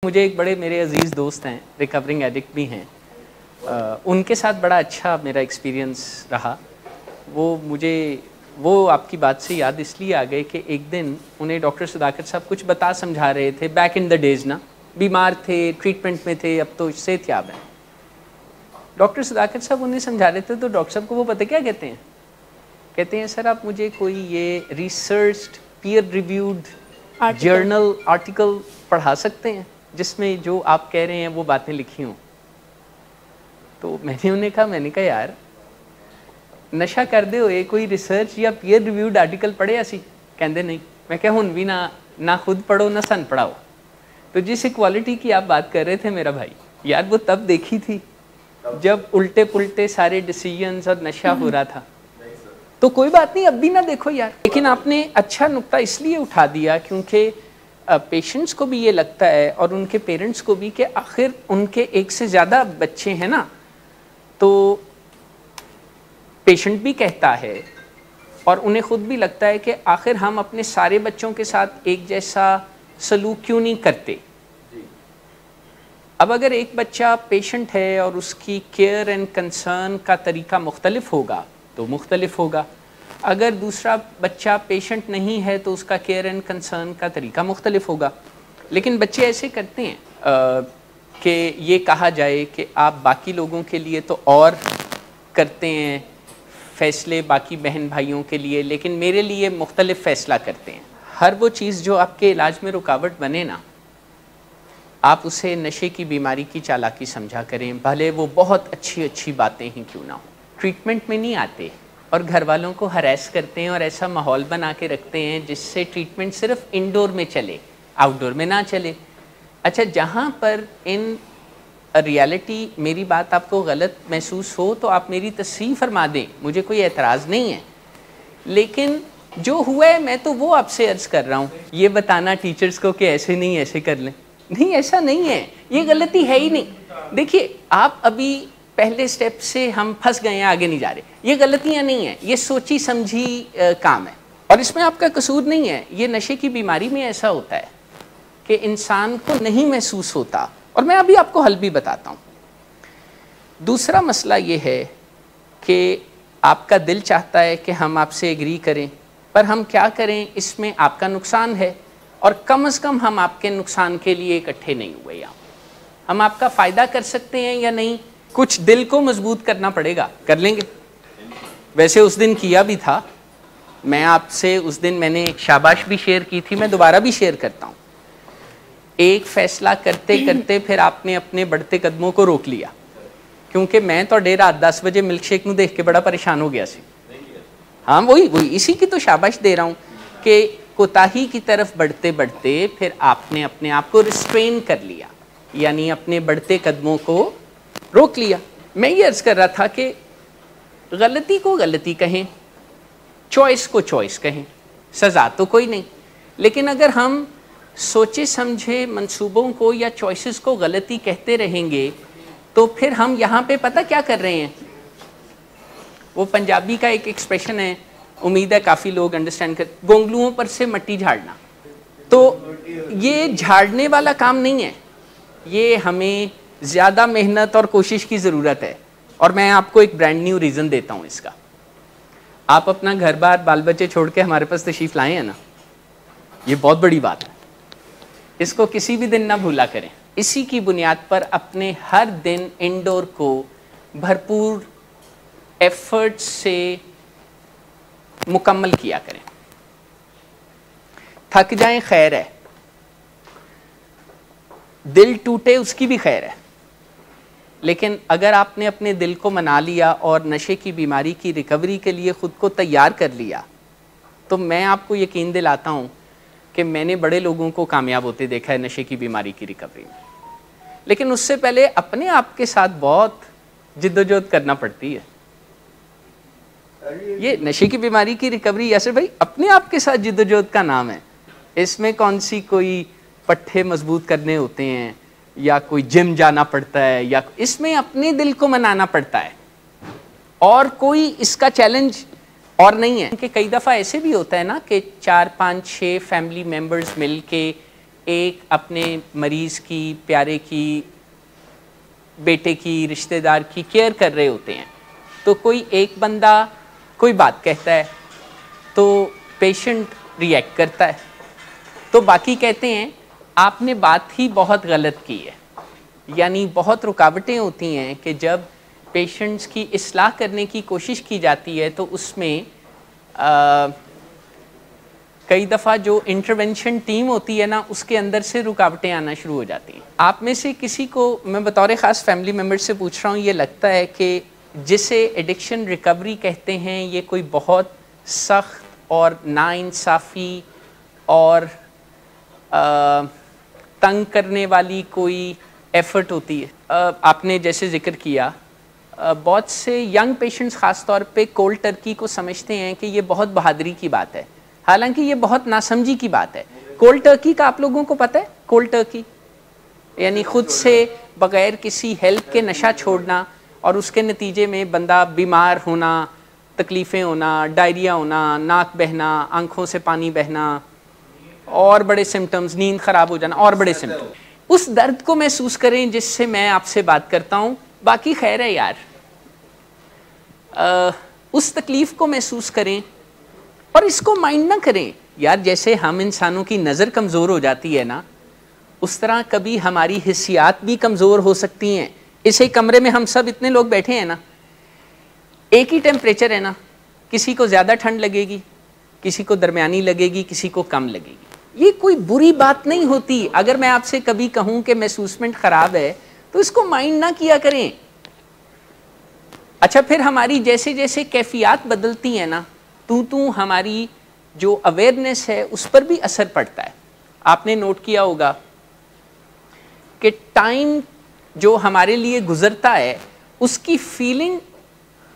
मुझे एक बड़े मेरे अजीज़ दोस्त हैं, रिकवरिंग एडिक्ट भी हैं। उनके साथ बड़ा अच्छा मेरा एक्सपीरियंस रहा। वो आपकी बात से याद इसलिए आ गए कि एक दिन उन्हें डॉक्टर सुधाकर साहब कुछ बता समझा रहे थे। बैक इन द डेज़ ना, बीमार थे, ट्रीटमेंट में थे, अब तो सेहतयाब हैं। डॉक्टर सुधाकर साहब उन्हें समझा रहे थे तो डॉक्टर साहब को वो पता क्या कहते हैं? कहते हैं सर आप मुझे कोई ये researched peer reviewed journal article पढ़ा सकते हैं जिसमें जो आप कह रहे हैं वो बातें लिखी हों। तो मैंने कहा यार नशा कर दे होए कोई रिसर्च या पीयर रिव्यूड आर्टिकल पढ़े ऐसी? कहते नहीं। मैं क्या हुन भी ना खुद पढ़ो ना सन पढ़ाओ। तो जिस इक्वालिटी की आप बात कर रहे थे मेरा भाई, यार वो तब देखी थी जब उल्टे पुल्टे सारे डिसीजंस और नशा हो रहा था। तो कोई बात नहीं, अब भी ना देखो यार। लेकिन आपने अच्छा नुक्ता इसलिए उठा दिया क्योंकि पेशेंट्स को भी ये लगता है और उनके पेरेंट्स को भी कि आखिर उनके एक से ज़्यादा बच्चे हैं ना, तो पेशेंट भी कहता है और उन्हें खुद भी लगता है कि आखिर हम अपने सारे बच्चों के साथ एक जैसा सलूक क्यों नहीं करते। अब अगर एक बच्चा पेशेंट है और उसकी केयर एंड कंसर्न का तरीका मुख्तलिफ होगा तो मुख्तलिफ होगा। अगर दूसरा बच्चा पेशेंट नहीं है तो उसका केयर एंड कंसर्न का तरीका मुख्तलिफ होगा। लेकिन बच्चे ऐसे करते हैं कि ये कहा जाए कि आप बाकी लोगों के लिए तो और करते हैं फ़ैसले बाकी बहन भाइयों के लिए, लेकिन मेरे लिए मुख्तलिफ फ़ैसला करते हैं। हर वो चीज़ जो आपके इलाज में रुकावट बने ना, आप उसे नशे की बीमारी की चालाकी समझा करें, भले वो बहुत अच्छी बातें ही क्यों ना हो। ट्रीटमेंट में नहीं आते और घर वालों को हरेस करते हैं और ऐसा माहौल बना के रखते हैं जिससे ट्रीटमेंट सिर्फ इंडोर में चले, आउटडोर में ना चले। अच्छा, जहाँ पर इन रियलिटी मेरी बात आपको गलत महसूस हो तो आप मेरी तस्सीह फरमा दें, मुझे कोई एतराज़ नहीं है। लेकिन जो हुआ है मैं तो वो आपसे अर्ज़ कर रहा हूँ। ये बताना टीचर्स को कि ऐसे नहीं ऐसे कर लें, नहीं ऐसा नहीं है, ये गलती है ही नहीं। देखिए आप अभी पहले स्टेप से हम फंस गए हैं, आगे नहीं जा रहे। ये गलतियां नहीं है, ये सोची समझी काम है और इसमें आपका कसूर नहीं है। ये नशे की बीमारी में ऐसा होता है कि इंसान को नहीं महसूस होता और मैं अभी आपको हल भी बताता हूँ। दूसरा मसला ये है कि आपका दिल चाहता है कि हम आपसे एग्री करें, पर हम क्या करें, इसमें आपका नुकसान है और कम से कम हम आपके नुकसान के लिए इकट्ठे नहीं हुए। यहाँ हम आपका फ़ायदा कर सकते हैं या नहीं, कुछ दिल को मजबूत करना पड़ेगा, कर लेंगे। वैसे उस दिन किया भी था, मैं आपसे उस दिन मैंने एक शाबाश भी शेयर की थी, मैं दोबारा भी शेयर करता हूँ। एक फ़ैसला करते करते फिर आपने अपने बढ़ते कदमों को रोक लिया, क्योंकि मैं तो रात 10 बजे मिल्क शेक को देख के बड़ा परेशान हो गया सी। हाँ वही इसी की तो शाबाश दे रहा हूँ कि कोताही की तरफ बढ़ते बढ़ते फिर आपने अपने आप को रिस्ट्रेन कर लिया, यानी अपने बढ़ते कदमों को रोक लिया। मैं ये अर्ज़ कर रहा था कि गलती को गलती कहें, चॉइस को चॉइस कहें, सज़ा तो कोई नहीं। लेकिन अगर हम सोचे समझे मंसूबों को या चॉइसेस को गलती कहते रहेंगे तो फिर हम यहाँ पे पता क्या कर रहे हैं। वो पंजाबी का एक एक्सप्रेशन है, उम्मीद है काफ़ी लोग अंडरस्टैंड कर, गोंगलुओं पर से मट्टी झाड़ना। तो ये झाड़ने वाला काम नहीं है, ये हमें ज़्यादा मेहनत और कोशिश की ज़रूरत है। और मैं आपको एक ब्रांड न्यू रीज़न देता हूँ इसका। आप अपना घर बार बाल बच्चे छोड़ के हमारे पास तशरीफ़ लाए हैं ना, ये बहुत बड़ी बात है। इसको किसी भी दिन ना भूला करें। इसी की बुनियाद पर अपने हर दिन इंडोर को भरपूर एफर्ट से मुकम्मल किया करें। थक जाएं खैर है, दिल टूटे उसकी भी खैर है, लेकिन अगर आपने अपने दिल को मना लिया और नशे की बीमारी की रिकवरी के लिए ख़ुद को तैयार कर लिया तो मैं आपको यकीन दिलाता हूँ कि मैंने बड़े लोगों को कामयाब होते देखा है नशे की बीमारी की रिकवरी में। लेकिन उससे पहले अपने आप के साथ बहुत जिद्दोजहद करना पड़ती है। ये नशे की बीमारी की रिकवरी यासिर भाई अपने आप के साथ जिद्दोजहद का नाम है। इसमें कौन सी कोई पट्टे मजबूत करने होते हैं या कोई जिम जाना पड़ता है, या इसमें अपने दिल को मनाना पड़ता है और कोई इसका चैलेंज और नहीं है। कि कई दफ़ा ऐसे भी होता है ना कि 4, 5, 6 फैमिली मेम्बर्स मिल के एक अपने मरीज़ की, प्यारे की, बेटे की, रिश्तेदार की केयर कर रहे होते हैं, तो कोई एक बंदा कोई बात कहता है तो पेशेंट रिएक्ट करता है, तो बाकी कहते हैं आपने बात ही बहुत गलत की है। यानी बहुत रुकावटें होती हैं कि जब पेशेंट्स की इस्लाह करने की कोशिश की जाती है तो उसमें कई दफ़ा जो इंटरवेंशन टीम होती है ना, उसके अंदर से रुकावटें आना शुरू हो जाती हैं। आप में से किसी को मैं बतौर ख़ास फैमिली मेम्बर से पूछ रहा हूँ, ये लगता है कि जिसे एडिक्शन रिकवरी कहते हैं ये कोई बहुत सख्त और नाइंसाफ़ी और तंग करने वाली कोई एफ़र्ट होती है। आपने जैसे ज़िक्र किया, बहुत से यंग पेशेंट्स ख़ास तौर पे कोल्ड टर्की को समझते हैं कि ये बहुत बहादुरी की बात है, हालांकि ये बहुत नासमझी की बात है। कोल्ड टर्की का आप लोगों को पता है? कोल्ड टर्की यानी ख़ुद से बग़ैर किसी हेल्प के नशा छोड़ना और उसके नतीजे में बंदा बीमार होना, तकलीफ़ें होना, डायरिया होना, नाक बहना, आँखों से पानी बहना और बड़े सिम्टम्स, नींद ख़राब हो जाना और बड़े सिम्टम्स। उस दर्द को महसूस करें जिससे मैं आपसे बात करता हूँ। बाकी खैर है यार, उस तकलीफ़ को महसूस करें और इसको माइंड ना करें। यार जैसे हम इंसानों की नज़र कमज़ोर हो जाती है ना, उस तरह कभी हमारी हिस्सियात भी कमज़ोर हो सकती हैं। इस एक कमरे में हम सब इतने लोग बैठे हैं ना, एक ही टेम्परेचर है ना, किसी को ज़्यादा ठंड लगेगी, किसी को दरमियानी लगेगी, किसी को कम लगेगी। ये कोई बुरी बात नहीं होती। अगर मैं आपसे कभी कहूँ कि महसूसमेंट ख़राब है तो इसको माइंड ना किया करें। अच्छा, फिर हमारी जैसे जैसे कैफियत बदलती हैं ना, तू हमारी जो अवेयरनेस है उस पर भी असर पड़ता है। आपने नोट किया होगा कि टाइम जो हमारे लिए गुजरता है उसकी फीलिंग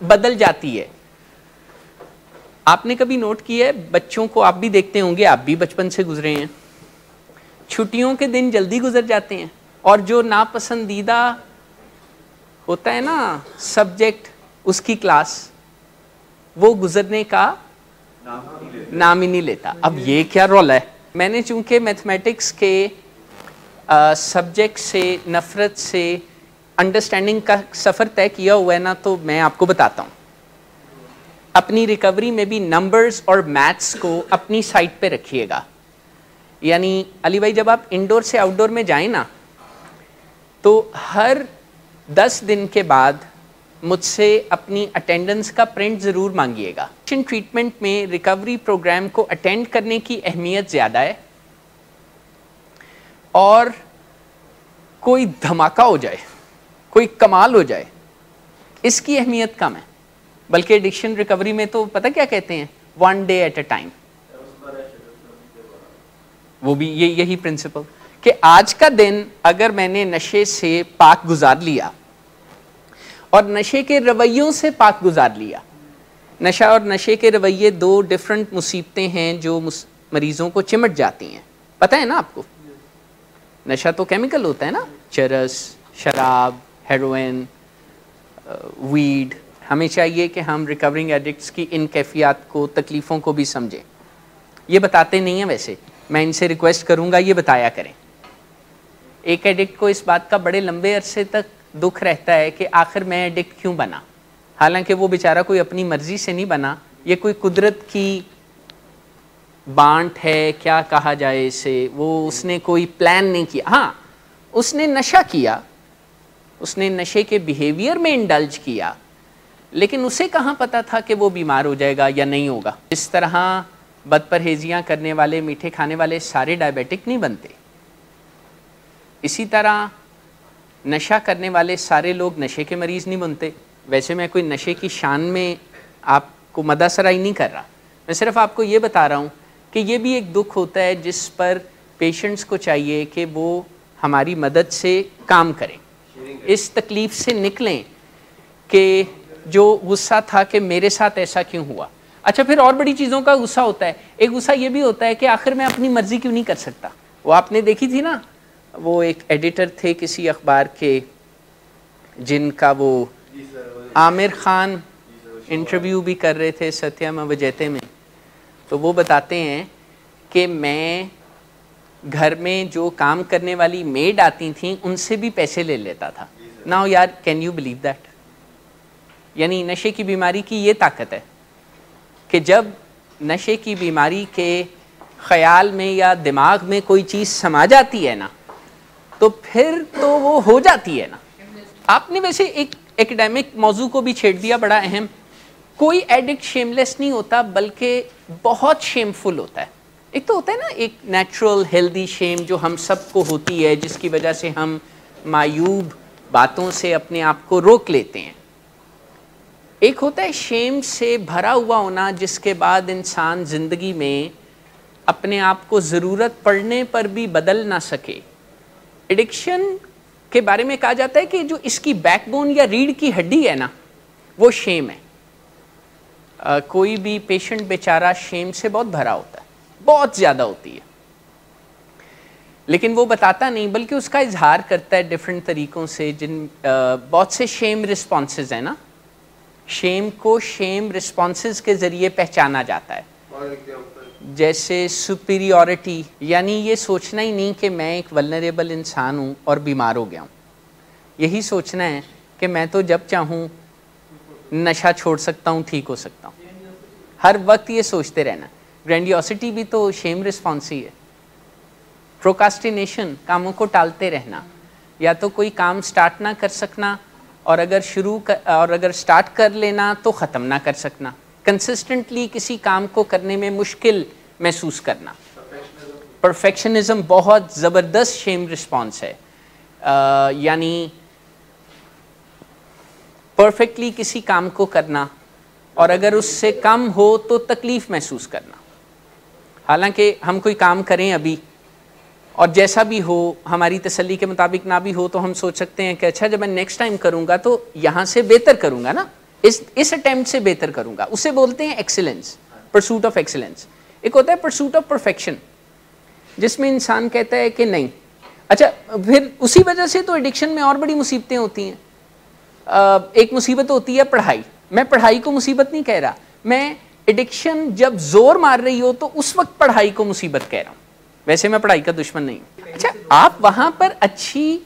बदल जाती है। आपने कभी नोट किया है, बच्चों को आप भी देखते होंगे, आप भी बचपन से गुजरे हैं, छुट्टियों के दिन जल्दी गुजर जाते हैं और जो नापसंदीदा होता है ना सब्जेक्ट, उसकी क्लास, वो गुजरने का नाम ही नहीं लेता। अब ये क्या रौला है? मैंने चूंकि मैथमेटिक्स के सब्जेक्ट से, नफ़रत से अंडरस्टैंडिंग का सफ़र तय किया हुआ है ना, तो मैं आपको बताता हूँ। अपनी रिकवरी में भी नंबर्स और मैथ्स को अपनी साइड पे रखिएगा। यानी अली भाई, जब आप इंडोर से आउटडोर में जाएं ना, तो हर 10 दिन के बाद मुझसे अपनी अटेंडेंस का प्रिंट ज़रूर मांगिएगा। ट्रीटमेंट में रिकवरी प्रोग्राम को अटेंड करने की अहमियत ज़्यादा है और कोई धमाका हो जाए, कोई कमाल हो जाए, इसकी अहमियत कम है। बल्कि एडिक्शन रिकवरी में तो पता क्या कहते हैं, 1 डे एट अ टाइम। वो भी यही प्रिंसिपल कि आज का दिन अगर मैंने नशे से पाक गुजार लिया और नशे के रवैयों से पाक गुजार लिया। नशा और नशे के रवैये 2 डिफरेंट मुसीबतें हैं जो मरीज़ों को चिमट जाती हैं, पता है ना आपको। नशा तो केमिकल होता है ना, चरस, शराब, हेरोइन, वीड। हमें चाहिए कि हम रिकवरिंग एडिक्ट्स की इन कैफियत को, तकलीफ़ों को भी समझें। ये बताते नहीं हैं, वैसे मैं इनसे रिक्वेस्ट करूँगा ये बताया करें। एक एडिक्ट को इस बात का बड़े लंबे अरसे तक दुख रहता है कि आखिर मैं एडिक्ट क्यों बना, हालांकि वो बेचारा कोई अपनी मर्ज़ी से नहीं बना, ये कोई कुदरत की बांट है, क्या कहा जाए इसे, वो उसने कोई प्लान नहीं किया। हाँ, उसने नशा किया, उसने नशे के बिहेवियर में इंडल्ज किया, लेकिन उसे कहाँ पता था कि वो बीमार हो जाएगा या नहीं होगा। इस तरह बदपरहेजियाँ करने वाले, मीठे खाने वाले सारे डायबिटिक नहीं बनते। इसी तरह नशा करने वाले सारे लोग नशे के मरीज़ नहीं बनते। वैसे मैं कोई नशे की शान में आपको मदासराई नहीं कर रहा, मैं सिर्फ आपको ये बता रहा हूँ कि ये भी एक दुख होता है जिस पर पेशेंट्स को चाहिए कि वो हमारी मदद से काम करें, इस तकलीफ़ से निकलें कि जो गुस्सा था कि मेरे साथ ऐसा क्यों हुआ। अच्छा, फिर और बड़ी चीज़ों का गुस्सा होता है। एक गुस्सा ये भी होता है कि आखिर मैं अपनी मर्ज़ी क्यों नहीं कर सकता। वो आपने देखी थी ना, वो एक एडिटर थे किसी अखबार के, जिनका वो आमिर खान इंटरव्यू भी कर रहे थे सत्यम विजयते में। तो वो बताते हैं कि मैं घर में जो काम करने वाली मेड आती थी उनसे भी पैसे ले लेता था। नाउ यार, कैन यू बिलीव दैट? यानी नशे की बीमारी की ये ताकत है कि जब नशे की बीमारी के ख्याल में या दिमाग में कोई चीज़ समा जाती है ना, तो फिर तो वो हो जाती है ना। आपने वैसे एक एकेडमिक मौजू को भी छेड़ दिया, बड़ा अहम। कोई एडिक्ट शेमलेस नहीं होता, बल्कि बहुत शेमफुल होता है। एक तो होता है ना एक नेचुरल हेल्दी शेम जो हम सबको होती है, जिसकी वजह से हम मायूब बातों से अपने आप को रोक लेते हैं। एक होता है शेम से भरा हुआ होना, जिसके बाद इंसान ज़िंदगी में अपने आप को ज़रूरत पड़ने पर भी बदल ना सके। एडिक्शन के बारे में कहा जाता है कि जो इसकी बैकबोन या रीढ़ की हड्डी है ना, वो शेम है। कोई भी पेशेंट बेचारा शेम से बहुत भरा होता है, बहुत ज़्यादा होती है, लेकिन वो बताता नहीं, बल्कि उसका इजहार करता है डिफरेंट तरीक़ों से। बहुत से शेम रिस्पॉन्सेज हैं ना, शेम को शेम रिस्पॉन्सेज के ज़रिए पहचाना जाता है। जैसे सुपीरियॉरिटी, यानी ये सोचना ही नहीं कि मैं एक वल्नरेबल इंसान हूँ और बीमार हो गया हूँ। यही सोचना है कि मैं तो जब चाहूँ नशा छोड़ सकता हूँ, ठीक हो सकता हूँ। हर वक्त ये सोचते रहना। ग्रैंडियोसिटी भी तो शेम रिस्पॉन्स ही है। प्रोकास्टिनेशन, कामों को टालते रहना, या तो कोई काम स्टार्ट ना कर सकना, और अगर स्टार्ट कर लेना तो ख़त्म ना कर सकना। कंसिस्टेंटली किसी काम को करने में मुश्किल महसूस करना। परफेक्शनिज्म बहुत ज़बरदस्त शेम रिस्पॉन्स है। यानी परफेक्टली किसी काम को करना, और अगर उससे कम हो तो तकलीफ़ महसूस करना। हालांकि हम कोई काम करें अभी, और जैसा भी हो हमारी तसल्ली के मुताबिक ना भी हो, तो हम सोच सकते हैं कि अच्छा, जब मैं नेक्स्ट टाइम करूँगा तो यहाँ से बेहतर करूँगा ना, इस अटेम्प्ट से बेहतर करूँगा। उसे बोलते हैं एक्सीलेंस, परसूट ऑफ एक्सीलेंस। एक होता है परसूट ऑफ परफेक्शन, जिसमें इंसान कहता है कि नहीं। अच्छा, फिर उसी वजह से तो एडिक्शन में और बड़ी मुसीबतें होती हैं। एक मुसीबत होती है पढ़ाई। मैं पढ़ाई को मुसीबत नहीं कह रहा, मैं एडिक्शन जब जोर मार रही हो तो उस वक्त पढ़ाई को मुसीबत कह रहा हूँ। वैसे मैं पढ़ाई का दुश्मन नहीं हूँ। अच्छा, आप वहाँ पर अच्छी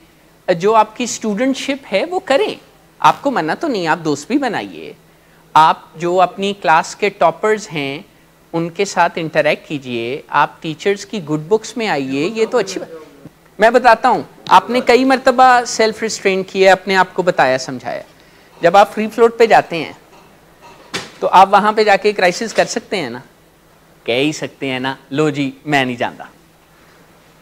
जो आपकी स्टूडेंटशिप है वो करें, आपको मना तो नहीं, आप दोस्त भी बनाइए। आप जो अपनी क्लास के टॉपर्स हैं उनके साथ इंटरेक्ट कीजिए, आप टीचर्स की गुड बुक्स में आइए, ये तो अच्छी बात। मैं बताता हूँ, आपने कई मरतबा सेल्फ रिस्ट्रेन किया, अपने आप को बताया समझाया। जब आप फ्री फ्लोट पे जाते हैं तो आप वहाँ पे जाके क्राइसिस कर सकते हैं ना, कह ही सकते हैं ना, लो जी मैं नहीं जानता,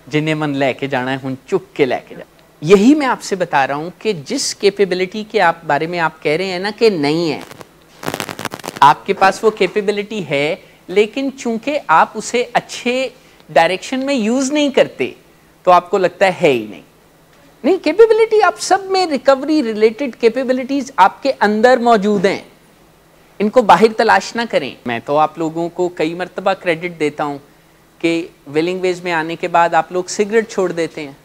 जिन्हें मन लेके जाना है हूँ चुप के लेके जा। यही मैं आपसे बता रहा हूँ कि जिस कैपेबिलिटी के आप बारे में आप कह रहे हैं ना कि नहीं है, आपके पास वो कैपेबिलिटी है, लेकिन चूंकि आप उसे अच्छे डायरेक्शन में यूज़ नहीं करते तो आपको लगता है ही नहीं। कैपेबिलिटी आप सब में, रिकवरी रिलेटेड कैपेबिलिटीज आपके अंदर मौजूद हैं, इनको बाहर तलाश ना करें। मैं तो आप लोगों को कई मरतबा क्रेडिट देता हूँ कि विलिंग वेज में आने के बाद आप लोग सिगरेट छोड़ देते हैं।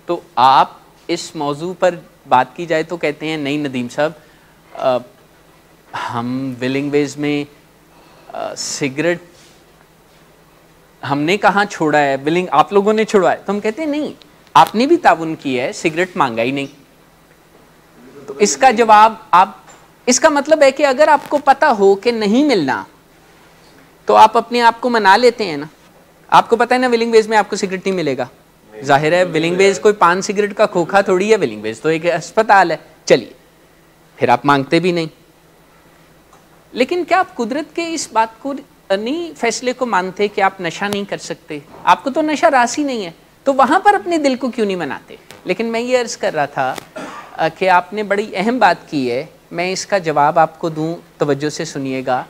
तो आप इस मौजू पर बात की जाए तो कहते हैं नहीं नदीम साहब, हम विलिंग वेज में सिगरेट हमने कहाँ छोड़ा है, विलिंग आप लोगों ने छुड़वाया। तो हम कहते हैं नहीं, आपने भी ताउन किया है, सिगरेट मांगा ही नहीं। तो इसका जवाब आप, इसका मतलब है कि अगर आपको पता हो कि नहीं मिलना तो आप अपने आप को मना लेते हैं ना। आपको पता है ना विलिंग वेज में आपको सिगरेट नहीं मिलेगा, जाहिर है विलिंग वेज कोई पान सिगरेट का खोखा थोड़ी है, विलिंग वेज तो एक अस्पताल है। चलिए, फिर आप मांगते भी नहीं। लेकिन क्या आप कुदरत के इस बात को नहीं, फैसले को मानते कि आप नशा नहीं कर सकते? आपको तो नशा रास ही नहीं है, तो वहाँ पर अपने दिल को क्यों नहीं मनाते? लेकिन मैं ये अर्ज़ कर रहा था कि आपने बड़ी अहम बात की है, मैं इसका जवाब आपको दूं, तवज्जो से सुनिएगा।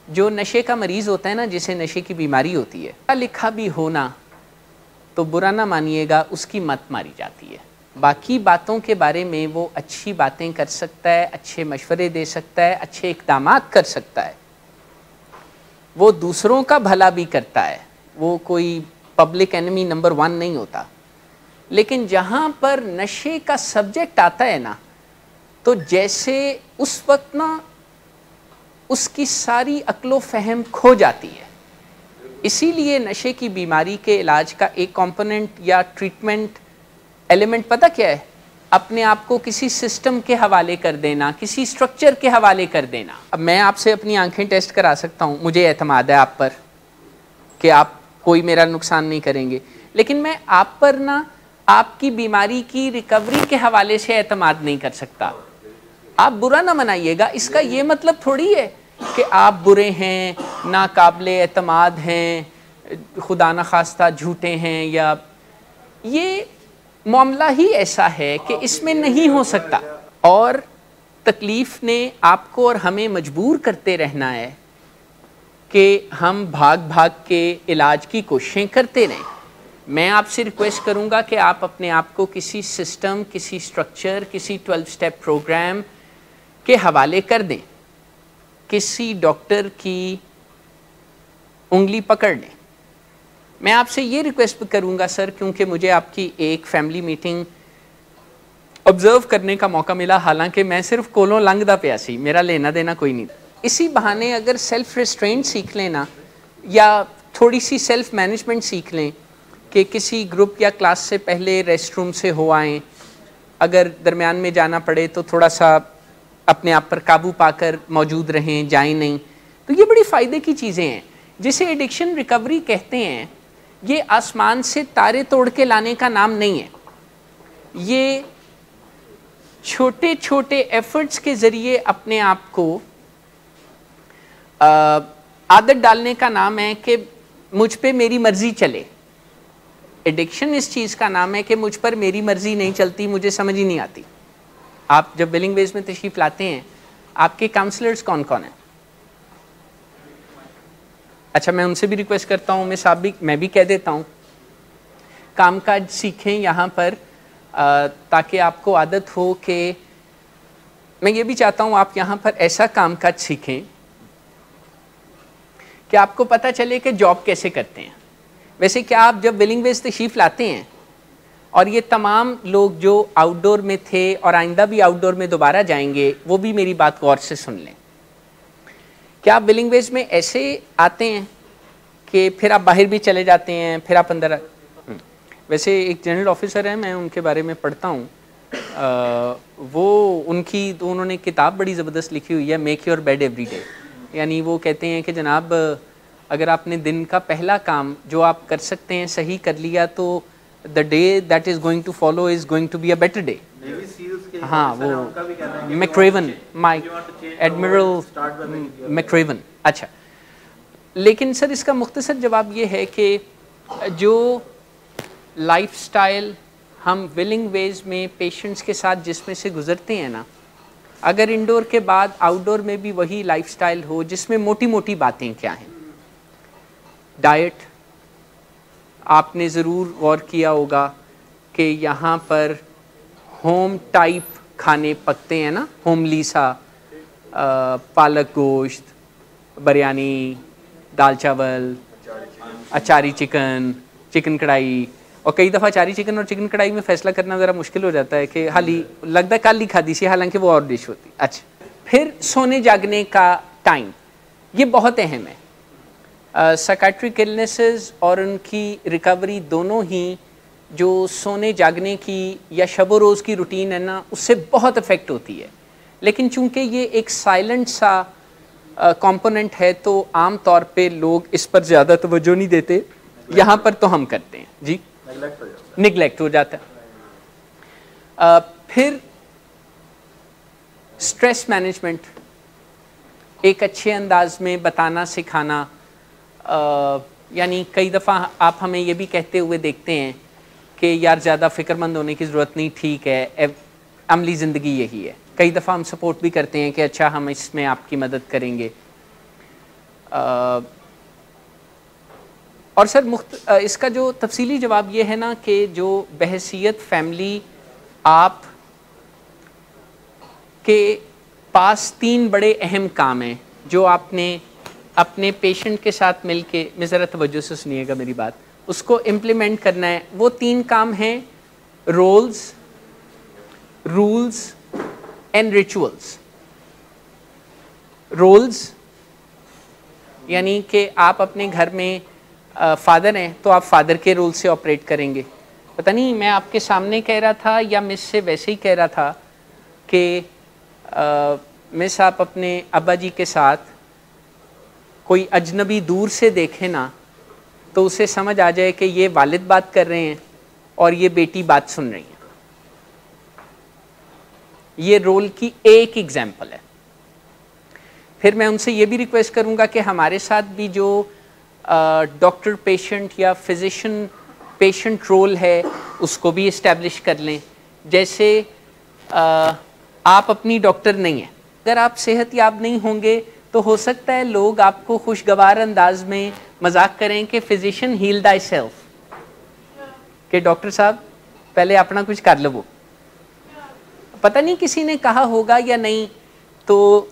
जो नशे का मरीज़ होता है ना, जिसे नशे की बीमारी होती है, लिखा भी होना तो बुरा ना मानिएगा, उसकी मत मारी जाती है। बाकी बातों के बारे में वो अच्छी बातें कर सकता है, अच्छे मशवरे दे सकता है, अच्छे इक़दामात कर सकता है, वो दूसरों का भला भी करता है, वो कोई पब्लिक एनिमी नंबर 1 नहीं होता। लेकिन जहाँ पर नशे का सब्जेक्ट आता है ना, तो जैसे उस वक्त ना उसकी सारी अक्लो फ़हम खो जाती है। इसीलिए नशे की बीमारी के इलाज का एक कंपोनेंट या ट्रीटमेंट एलिमेंट पता क्या है? अपने आप को किसी सिस्टम के हवाले कर देना, किसी स्ट्रक्चर के हवाले कर देना। अब मैं आपसे अपनी आंखें टेस्ट करा सकता हूँ, मुझे एतमाद है आप पर कि आप कोई मेरा नुकसान नहीं करेंगे, लेकिन मैं आप पर ना आपकी बीमारी की रिकवरी के हवाले से एतमाद नहीं कर सकता। आप बुरा ना मनाइएगा, इसका ये मतलब थोड़ी है कि आप बुरे हैं, नाकाबिले एतमाद हैं, खुदा न खास्ता झूठे हैं, या ये मामला ही ऐसा है कि इसमें नहीं हो सकता। और तकलीफ़ ने आपको और हमें मजबूर करते रहना है कि हम भाग भाग के इलाज की कोशिशें करते रहें। मैं आपसे रिक्वेस्ट करूंगा कि आप अपने आप को किसी सिस्टम, किसी स्ट्रक्चर, किसी 12 स्टेप प्रोग्राम के हवाले कर दें, किसी डॉक्टर की उंगली पकड़ लें। मैं आपसे ये रिक्वेस्ट करूंगा सर, क्योंकि मुझे आपकी एक फैमिली मीटिंग ऑब्जर्व करने का मौका मिला, हालांकि मैं सिर्फ कोलों लंघदा पिया सी, मेरा लेना देना कोई नहीं। इसी बहाने अगर सेल्फ रिस्ट्रेंट सीख लेना या थोड़ी सी सेल्फ मैनेजमेंट सीख लें कि किसी ग्रुप या क्लास से पहले रेस्ट रूम से हो आएँ, अगर दरमियान में जाना पड़े तो थोड़ा सा अपने आप पर काबू पाकर मौजूद रहें, जाएं नहीं, तो ये बड़ी फ़ायदे की चीज़ें हैं। जिसे एडिक्शन रिकवरी कहते हैं, ये आसमान से तारे तोड़ के लाने का नाम नहीं है। ये छोटे छोटे एफर्ट्स के ज़रिए अपने आप को आदत डालने का नाम है कि मुझ पे मेरी मर्ज़ी चले। एडिक्शन इस चीज़ का नाम है कि मुझ पर मेरी मर्ज़ी नहीं चलती, मुझे समझ ही नहीं आती। आप जब विलिंग वेज में तशरीफ़ लाते हैं, आपके काउंसलर्स कौन कौन हैं? अच्छा, मैं उनसे भी रिक्वेस्ट करता हूँ, मैं भी कह देता हूँ, कामकाज सीखें यहाँ पर, ताकि आपको आदत हो कि मैं ये भी चाहता हूँ आप यहाँ पर ऐसा कामकाज सीखें कि आपको पता चले कि जॉब कैसे करते हैं। वैसे क्या आप जब विलिंग वेज तशरीफ़ लाते हैं और ये तमाम लोग जो आउटडोर में थे और आइंदा भी आउटडोर में दोबारा जाएंगे, वो भी मेरी बात गौर से सुन लें। क्या आप विलिंग वेज में ऐसे आते हैं कि फिर आप बाहर भी चले जाते हैं, फिर आप अंदर वैसे एक जनरल ऑफिसर है, मैं उनके बारे में पढ़ता हूँ, उन्होंने किताब बड़ी ज़बरदस्त लिखी हुई है, make your bed every day. यानी वो कहते हैं कि जनाब, अगर आपने दिन का पहला काम जो आप कर सकते हैं सही कर लिया, तो the day that is going to follow is going to be a better day. हाँ, वो मैक्रेवन, एडमिरल मैक्रेवन। अच्छा, लेकिन सर इसका मुख्तसर जवाब ये है कि जो लाइफस्टाइल हम विलिंग वेज में पेशेंट्स के साथ जिसमें से गुजरते हैं ना, अगर इंडोर के बाद आउटडोर में भी वही लाइफस्टाइल हो, जिसमें मोटी मोटी बातें क्या हैं, डाइट, आपने ज़रूर गौर किया होगा कि यहाँ पर होम टाइप खाने पकते हैं ना, होमली सा, पालक गोश्त, बिरयानी, दाल चावल, अचारी चिकन, चिकन कढ़ाई। और कई दफ़ा अचारी चिकन और चिकन कढ़ाई में फ़ैसला करना ज़रा मुश्किल हो जाता है कि हाली लगता है कल ही खादी सी, हालांकि वो और डिश होती। अच्छा, फिर सोने जागने का टाइम, ये बहुत अहम है। साइकेट्रिक इलनेसेस और उनकी रिकवरी दोनों ही जो सोने जागने की या शब रोज़ की रूटीन है ना, उससे बहुत इफ़ेक्ट होती है। लेकिन चूंकि ये एक साइलेंट सा कंपोनेंट है, तो आम तौर पे लोग इस पर ज़्यादा तवज्जो नहीं देते। यहाँ पर तो हम करते हैं जी, निगलेक्ट हो जाता है। फिर स्ट्रेस मैनेजमेंट, एक अच्छे अंदाज में बताना सिखाना। यानी कई दफ़ा आप हमें ये भी कहते हुए देखते हैं कि यार ज़्यादा फ़िक्रमंद होने की ज़रूरत नहीं, ठीक है, अमली ज़िंदगी यही है। कई दफ़ा हम सपोर्ट भी करते हैं कि अच्छा हम इसमें आपकी मदद करेंगे। और सर इसका जो तफसीली जवाब ये है ना कि जो बहसीयत फैमिली आप के पास 3 बड़े अहम काम हैं जो आपने अपने पेशेंट के साथ मिलके, मैं ज़रा तवज्जो से सुनिएगा मेरी बात, उसको इम्प्लीमेंट करना है। वो 3 काम हैं, roles, rules and rituals. Roles यानी कि आप अपने घर में फादर हैं तो आप फादर के रोल से ऑपरेट करेंगे। पता नहीं मैं आपके सामने कह रहा था या मिस से वैसे ही कह रहा था कि मिस आप अपने अब्बा जी के साथ कोई अजनबी दूर से देखे ना तो उसे समझ आ जाए कि ये वालिद बात कर रहे हैं और ये बेटी बात सुन रही है। ये रोल की एक एग्जाम्पल है। फिर मैं उनसे ये भी रिक्वेस्ट करूंगा कि हमारे साथ भी जो डॉक्टर पेशेंट या फिजिशियन पेशेंट रोल है उसको भी इस्टेब्लिश कर लें। जैसे आप अपनी डॉक्टर नहीं हैं, अगर आप सेहतयाब नहीं होंगे तो हो सकता है लोग आपको खुशगवार अंदाज में मजाक करें कि फिजिशियन हील दाई सेल्फ, कि डॉक्टर साहब पहले अपना कुछ कर लो। पता नहीं किसी ने कहा होगा या नहीं, तो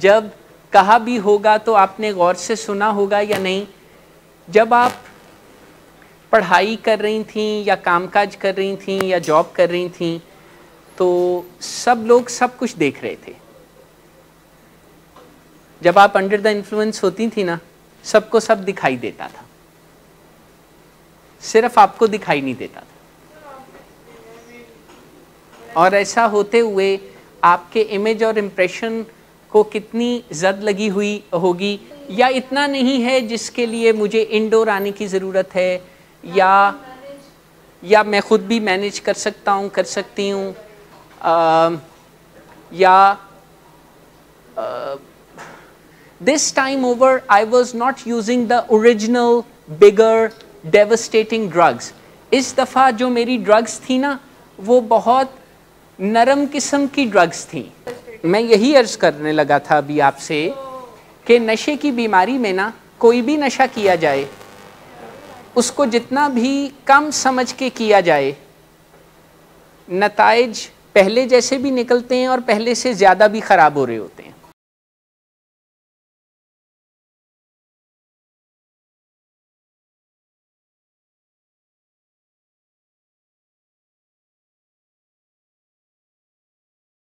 जब कहा भी होगा तो आपने गौर से सुना होगा या नहीं। जब आप पढ़ाई कर रही थी या कामकाज कर रही थी या जॉब कर रही थी तो सब लोग सब कुछ देख रहे थे। जब आप अंडर द इन्फ्लुएंस होती थी ना, सबको सब दिखाई देता था, सिर्फ आपको दिखाई नहीं देता था। और ऐसा होते हुए आपके इमेज और इम्प्रेशन को कितनी जद लगी हुई होगी। या इतना नहीं है जिसके लिए मुझे इंडोर आने की ज़रूरत है, या मैं ख़ुद भी मैनेज कर सकता हूँ, कर सकती हूँ, या this time over I was not using the original bigger devastating drugs। इस दफ़ा जो मेरी ड्रग्स थी ना वो बहुत नरम किस्म की ड्रग्स थी। मैं यही अर्ज करने लगा था अभी आपसे कि नशे की बीमारी में ना कोई भी नशा किया जाए उसको जितना भी कम समझ के किया जाए नताइज पहले जैसे भी निकलते हैं और पहले से ज़्यादा भी ख़राब हो रहे होते हैं।